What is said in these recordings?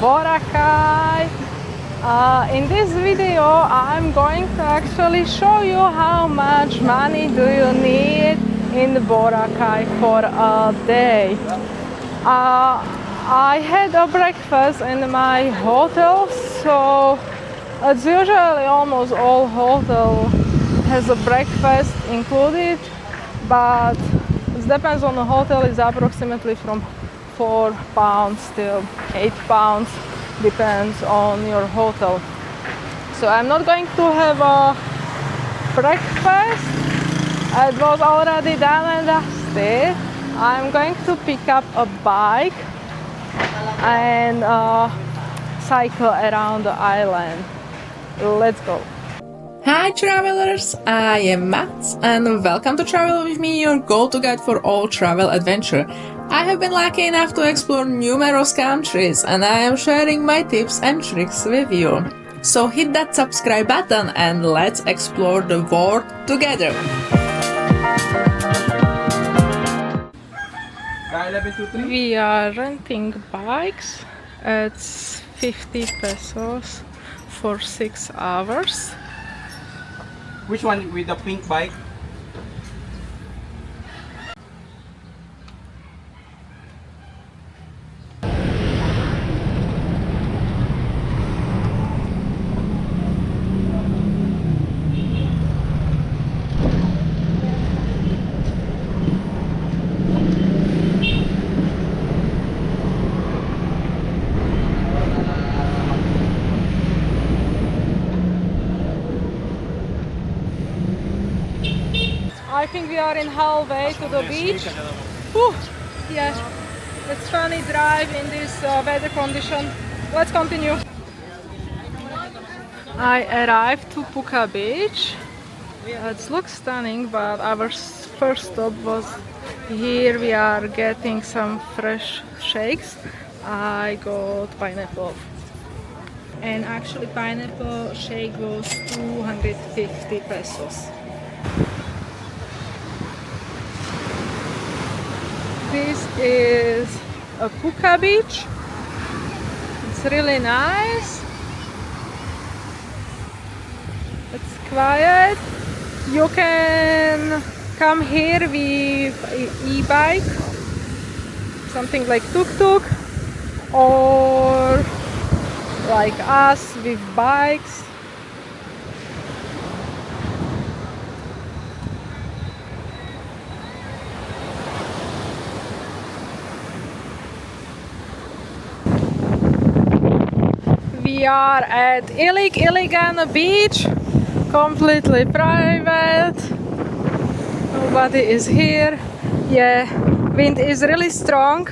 Boracay. In this video I'm going to actually show you how much money do you need in Boracay for a day. I had a breakfast in my hotel, so it's usually almost all hotel has a breakfast included, but it depends on the hotel. It's approximately from £4 till £8, depends on your hotel. So I'm not going to have a breakfast. It was already done and dusted. I'm going to pick up a bike and cycle around the island. Let's go. Hi travelers, I am Matt and welcome to Travel With Me, your go-to guide for all travel adventure. I have been lucky enough to explore numerous countries and I am sharing my tips and tricks with you. So hit that subscribe button and let's explore the world together. We are renting bikes. It's 50 pesos for 6 hours. Which one with the pink bike? I think we are in halfway to the beach. Whew. Yeah, it's funny drive in this weather condition. Let's continue. I arrived to Puka Beach. It looks stunning, but our first stop was here. We are getting some fresh shakes. I got pineapple. And actually pineapple shake was 250 pesos. This is a Puka Beach. It's really nice. It's quiet. You can come here with e-bike, something like tuk-tuk, or like us with bikes. We are at Iligan Beach, completely private. Nobody is here. Yeah, wind is really strong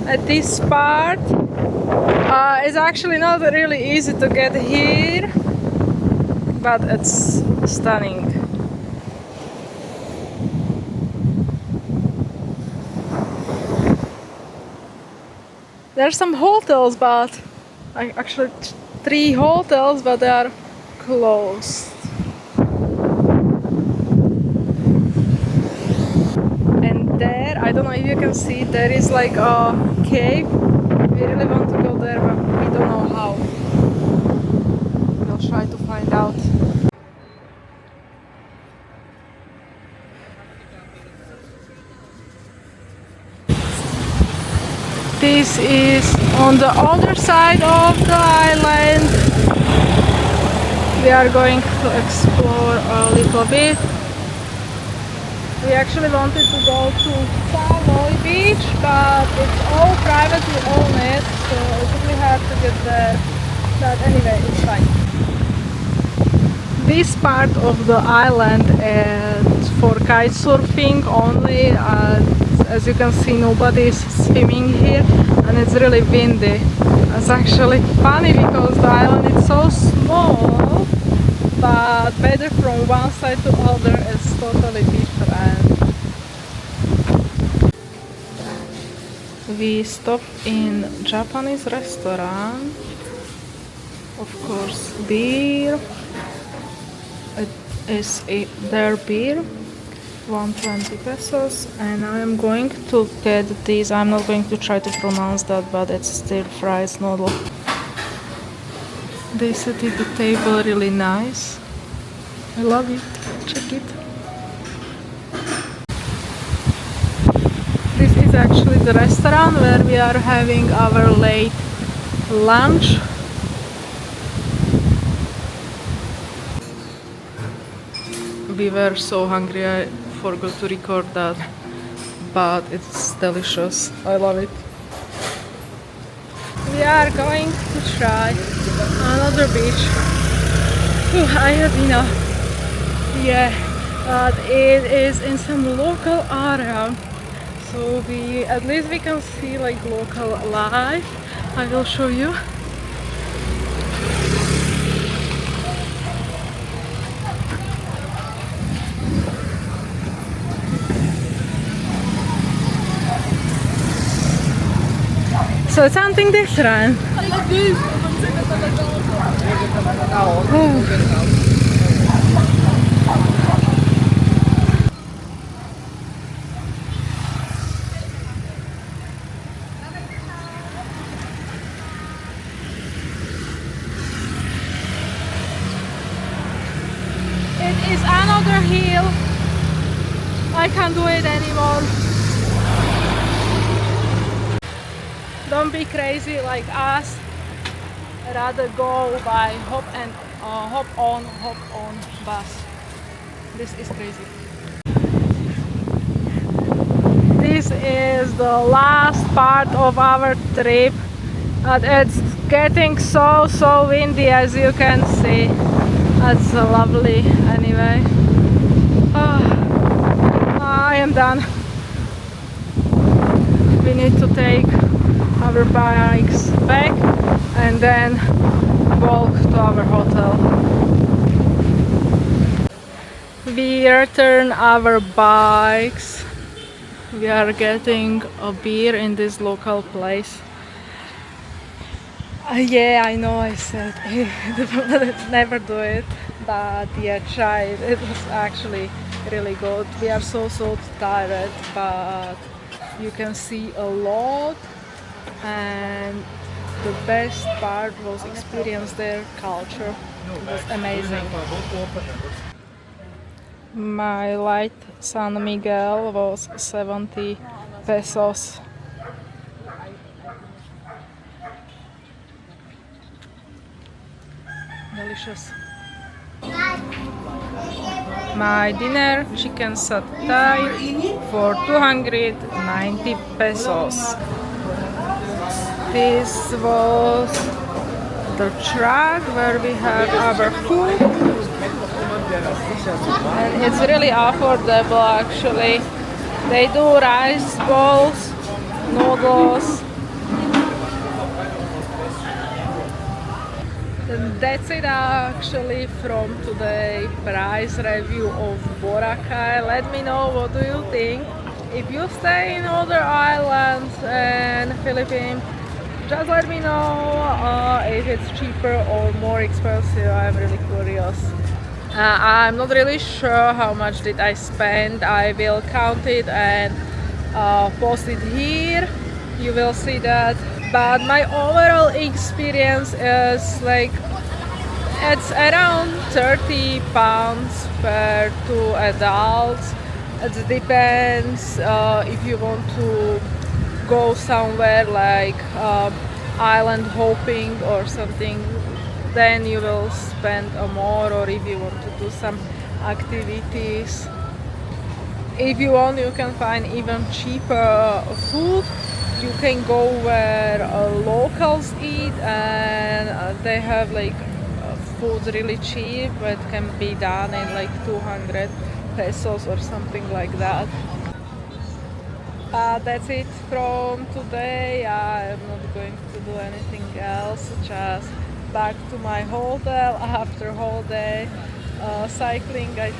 at this part. It's actually not really easy to get here, but it's stunning. There are some hotels, but actually 3 hotels, but they are closed. And there, I don't know if you can see, there is like a cave. We really want to go there, but we don't know how. We'll try to find out. This is on the other side of the island. We are going to explore a little bit. We actually wanted to go to Savoy Beach, but it's all privately owned, so it's really hard to get there. But anyway, it's fine. This part of the island is for kite surfing only. As you can see, nobody is swimming here and it's really windy. It's actually funny because the island is so small, but weather from one side to other is totally different. We stopped in Japanese restaurant. Of course, beer. It is their beer. 120 pesos, and I am going to get these. I'm not going to try to pronounce that, but it's stir fries noodle. They set it the table really nice. I love it. Check it. This is actually the restaurant where we are having our late lunch. We were so hungry, I forgot to record that, but it's delicious. I love it. We are going to try another beach. I have enough. Yeah, but it is in some local area, so at least we can see like local life. I will show you. So it's something different. It is another hill. I can't do it anymore. Don't be crazy like us. Rather go by hop on bus. This is crazy. This is the last part of our trip, and it's getting so windy, as you can see. That's lovely. Anyway, I am done. We need to take our bikes back and then walk to our hotel. We return our bikes. We are getting a beer in this local place. Yeah, I know I said never do it, but yeah, try it. It was actually really good. We are so tired, but you can see a lot, and the best part was experience their culture. It was amazing. My light San Miguel was 70 pesos. Delicious. My dinner, chicken satay for 290 pesos. This was the truck where we have our food, and it's really affordable actually. They do rice balls, noodles. And that's it actually from today's price review of Boracay. Let me know what do you think. If you stay in other islands and Philippines, just let me know if it's cheaper or more expensive. I'm really curious. I'm not really sure how much did I spend. I will count it and post it here. You will see that. But my overall experience is like it's around 30 pounds per two adults. It depends if you want to go somewhere like island hopping or something, then you will spend more, or if you want to do some activities. If you want, you can find even cheaper food. You can go where locals eat, and they have like food really cheap. It can be done in like 200 pesos or something like that. That's it from today. I'm not going to do anything else, just back to my hotel after whole day cycling. I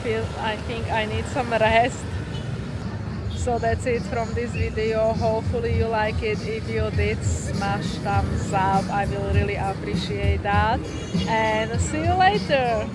think I need some rest. So that's it from this video. Hopefully you like it. If you did, smash thumbs up. I will really appreciate that. And see you later.